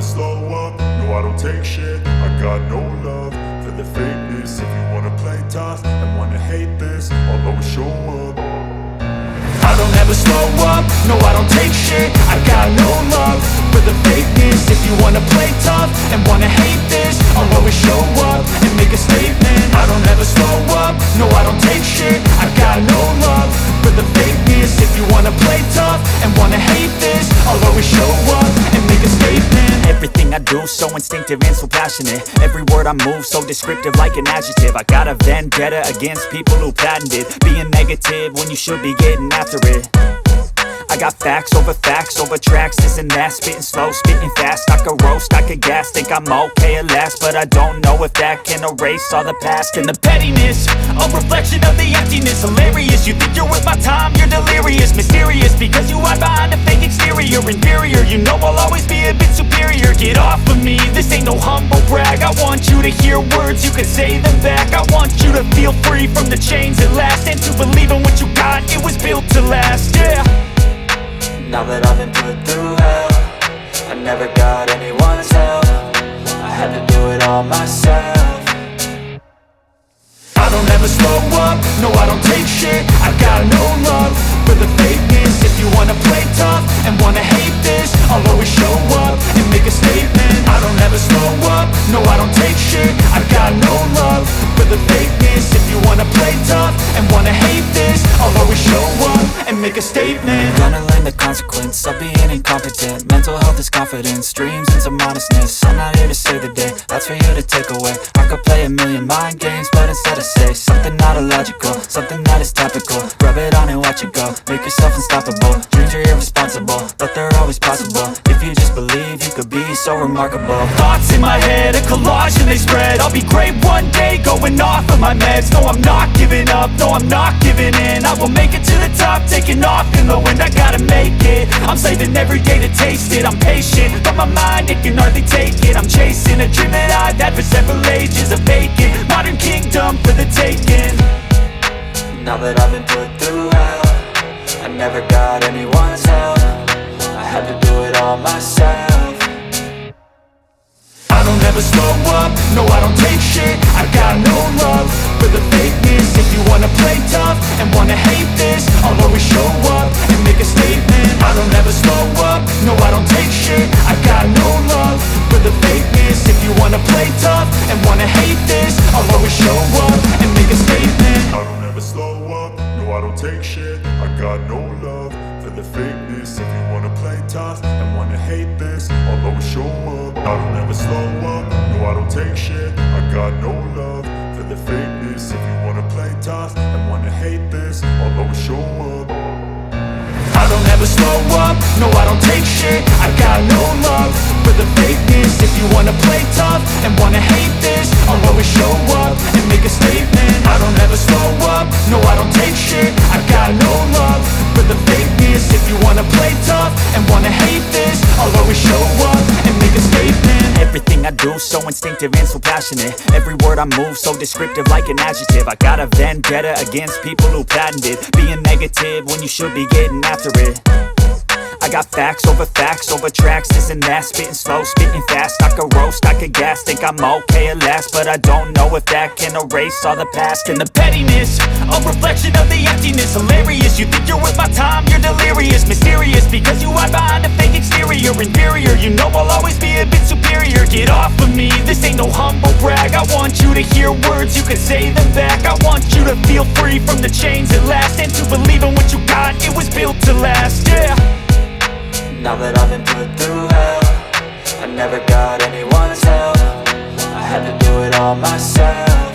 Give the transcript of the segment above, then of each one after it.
slow up, no I don't take shit. I got no love for the fakeness. If you wanna play tough and wanna hate this, I'll always show up. I don't ever slow up, no I don't take shit. I got no love for the fakeness. If you wanna play tough and wanna hate this, I'll always show up and make a statement. I don't ever slow up, no I don't take shit. I got no love for the fakeness. If you wanna play tough and wanna hate this, I'll always show up and make a statement. Everything I do so instinctive and so passionate. Every word I move so descriptive like an adjective. I got a vendetta against people who patented being negative when you should be getting after it. I got facts over tracks, this and that. Spitting slow, spitting fast. I could roast, I could gas. Think I'm okay at last, but I don't know if that can erase all the past. And the pettiness, a reflection of the emptiness. Hilarious, you think you're worth my time, you're delirious. Mysterious, because you hide behind a fake exterior. Inferior, you know I'll always be a bit superior. Get off of me, this ain't no humble brag. I want you to hear words, you can say them back. I want you to feel free from the chains at last, and to believe in what you got, it was built to last, yeah. Now that I've been put through hell, I never got anyone's help. I had to do it all myself. I don't ever slow up, no I don't take shit. I got no love for the fakeness. If you wanna play tough and wanna hate this, I'll always show up and make a statement. I don't ever slow up, no I don't take shit. I got no love for the fakeness. If you wanna play tough and wanna hate this, I'll always show up and make a statement. Gonna learn the consequence of being incompetent. Mental health is confidence, dreams and some honestness. I'm not here to save the day, that's for you to take away. I could play a million mind games, but instead I say something not illogical, something that is topical. Rub it on and watch it go, make yourself unstoppable. Dreams are irresponsible, but they're always possible. If you just believe, you could be so remarkable. Thoughts in my head, a collage and they spread. I'll be great one day, going off of my meds. No, I'm not giving up, no, I'm not giving in. I will make it to the top, taking off in the wind. I gotta make it, I'm saving every day to taste it. I'm patient, but my mind, it can hardly take it. I'm chasing a dream that I've had for several ages. A vacant, modern kingdom for the taking. Now that I've been put through hell, I never got anyone's help. I had to do it all myself. I don't ever slow up, no I don't take shit. I got no love for the fakeness. If you wanna play tough and wanna hate this, I'll always show up and make a statement. I don't ever slow up, no I don't take shit. I got no love for the fakeness. If you wanna play tough and wanna hate this, I'll always show up and make a statement. I don't ever slow up, no I don't take shit. I got no love for the fakeness. If you wanna play tough and wanna hate this, I'll always show up. I don't ever slow up, no I don't take shit. I got no love for the fakeness. If you wanna play tough and wanna hate this, I'll always show up. I don't ever slow up, no I don't take shit. I got no love for the fakeness. If you wanna play tough and wanna hate this, I'll always show up and make a statement. I don't ever slow up, no I don't take shit. I got no love for the fakeness. If you wanna play tough and wanna hate this, I'll always show up and make a statement. Everything I do so instinctive and so passionate. Every word I move so descriptive like an adjective. I got a vendetta against people who patented being negative when you should be getting after it. I got facts over tracks, this and that. Spitting slow, spitting fast. I could roast, I could gas. Think I'm okay at last, but I don't know if that can erase all the past. And the pettiness, a reflection of the emptiness. Hilarious, you think you're worth my time, you're delirious. Mysterious, because you hide behind a fake exterior. Inferior, you know I'll always be a bit superior. Get off of me, this ain't no humble brag. I want you to hear words, you can say them back. I want you to feel free from the chains at last, and to believe in what you got, it was built to last, yeah. Now that I've been put through hell, I never got anyone's help. I had to do it all myself.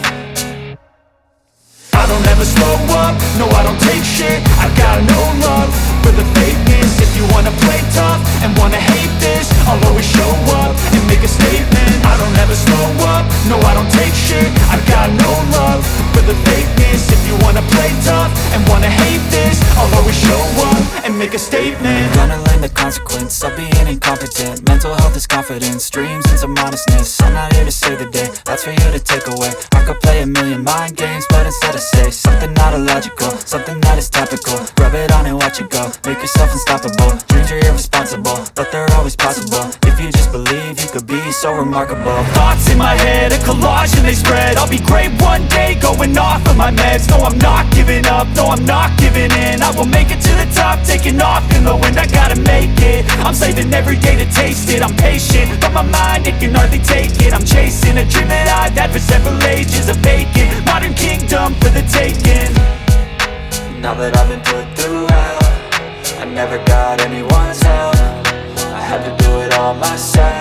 I don't ever slow up, no I don't take shit. I got no love for the fakeness. If you wanna play tough and wanna hate this, I'll always show up and make a statement. I don't ever slow up, no I don't take shit. I got no love for the fakeness. If you wanna play tough and wanna hate this, I'll always show up and make a statement. Gonna learn the consequence of being incompetent. Mental health is confidence, dreams and some honestness. I'm not here to save the day, that's for you to take away. I could play a million mind games, but instead I say something not illogical, something that is topical. Rub it on and watch it go, make yourself unstoppable. Dreams are irresponsible, but they're always possible. If you just believe, you so remarkable. Thoughts in my head, a collage and they spread. I'll be great one day, going off of my meds. No, I'm not giving up, no, I'm not giving in. I will make it to the top, taking off in the wind. I gotta make it, I'm saving every day to taste it. I'm patient, but my mind, it can hardly take it. I'm chasing a dream that I've had for several ages. A vacant, modern kingdom for the taking. Now that I've been put through hell, I never got anyone's help. I had to do it all myself.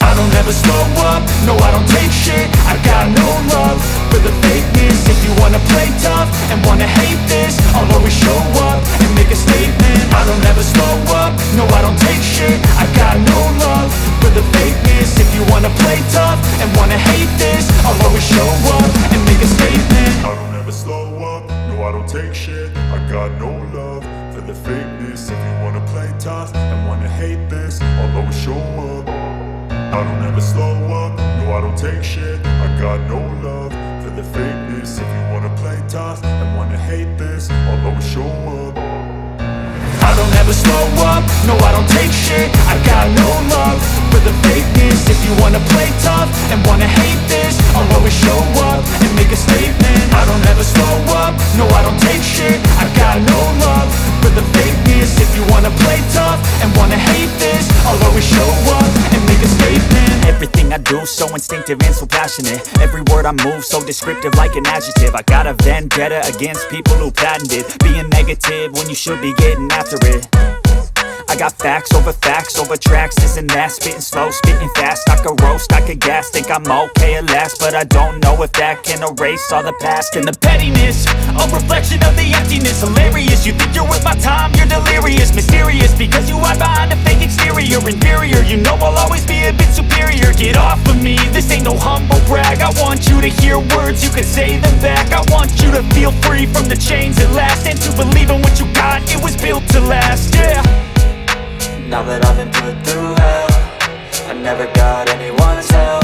I don't ever slow up, no I don't take shit. I got no love for the fakeness. If you wanna play tough and wanna hate this, I'll always show up and make a statement. I don't ever slow up, no I don't take shit. I got no love for the fakeness. If you wanna play tough and wanna hate this, I'll always show up and make a statement. I don't ever slow up, no I don't take shit. I got no love for the fakeness. If you wanna play tough and wanna hate this, I'll always show up. I don't ever slow up, no I don't take shit. I got no love for the fakeness. If you wanna play tough and wanna hate this, I'll always show up. I don't ever slow up, no I don't take shit. I got no love for the fakeness. If you wanna play tough and wanna hate this, I'll always show up and make a statement. I don't ever slow up, no I don't take shit. I got no love for the fakeness. If you wanna play tough and wanna hate this, I'll always show up and make a statement. Everything I do so instinctive and so passionate. Every word I move so descriptive like an adjective. I got a vendetta against people who patented being negative when you should be getting after it. I got facts over tracks, this and that. Spitting slow, spitting fast. I could roast, I could gas. Think I'm okay at last, but I don't know if that can erase all the past. And the pettiness, a reflection of the emptiness. Hilarious, you think you're worth my time, you're delirious. Mysterious, because you hide behind a fake exterior. Inferior, you know I'll always be a bit superior. Get off of me, this ain't no humble brag. I want you to hear words, you can say them back. I want you to feel free from the chains at last, and to believe in what you got, it was built to last, yeah. Now that I've been put through hell, I never got anyone's help.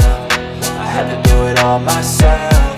I had to do it all myself.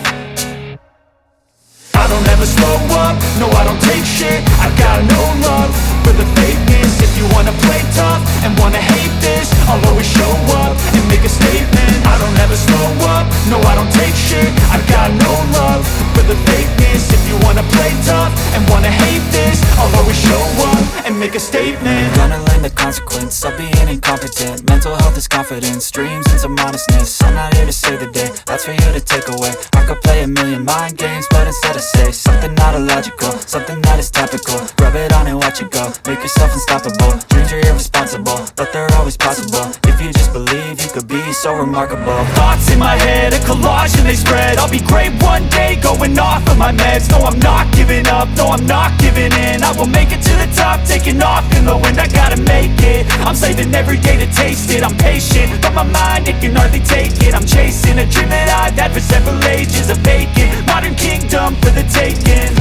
I don't ever slow up, no I don't take shit. I got no love for the fakeness. If you wanna play tough and wanna hate this, I'll always show up and make a statement. I don't ever slow up, no I don't take shit. I got no love for the fakeness. If you wanna play tough and wanna hate this, I'll always show up and make a statement. Gonna learn the consequence of being incompetent. Mental health is confidence, dreams and some honestness. I'm not here to save the day, that's for you to take away. I could play a million mind games, but instead I say something not illogical, something that is topical. Rub it on and watch it go, make yourself unstoppable. Dreams are irresponsible, but they're always possible. If you just believe, you could be so remarkable. Thoughts in my head, a collage and they spread. I'll be great one day, going off of my meds. No, I'm not giving up, no, I'm not giving in. I will make it to the top, taking off in the wind. I gotta make it, I'm saving every day to taste it. I'm patient, but my mind, it can hardly take it. I'm chasing a dream that I've had for several ages. A vacant, modern kingdom for the taking.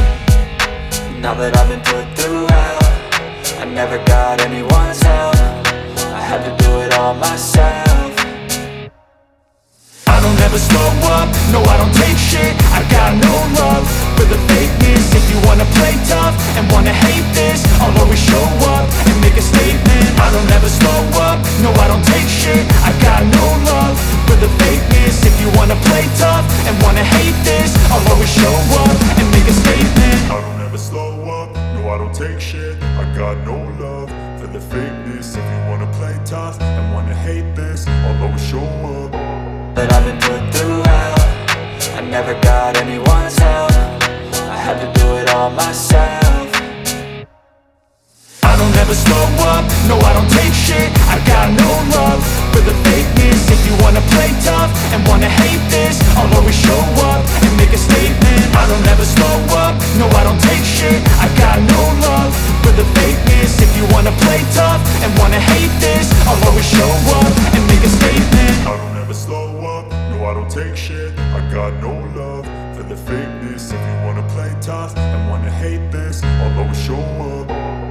Now that I've been put through hell, I never got anyone's help. I had to do it all myself. I don't ever slow up, no I don't take shit. I got no love for the fakeness. If you wanna play tough and wanna hate this, I'll always show up and make a statement. I don't ever slow up, no I don't take shit. I got no love for the fakeness. If you wanna play tough and wanna hate this, I'll always show up and make a statement. I don't ever slow up, no I don't take shit. I got no love for the fakeness. If you wanna play tough and wanna hate this, I'll always show up. But I've been put through hell, I never got anyone's help. I had to do it all myself. I don't ever slow up, no I don't take shit. I got no love for the fakeness. If you wanna play tough and wanna hate this, I'll always show up and make a statement. I don't ever slow up, no I don't take shit. I got no love for the fakeness. If you wanna play tough and wanna hate this, I'll always show up and make a statement. I don't ever slow up, no I don't take shit. I got no love for the fakeness. If you wanna play tough and wanna hate this, I'll always show up.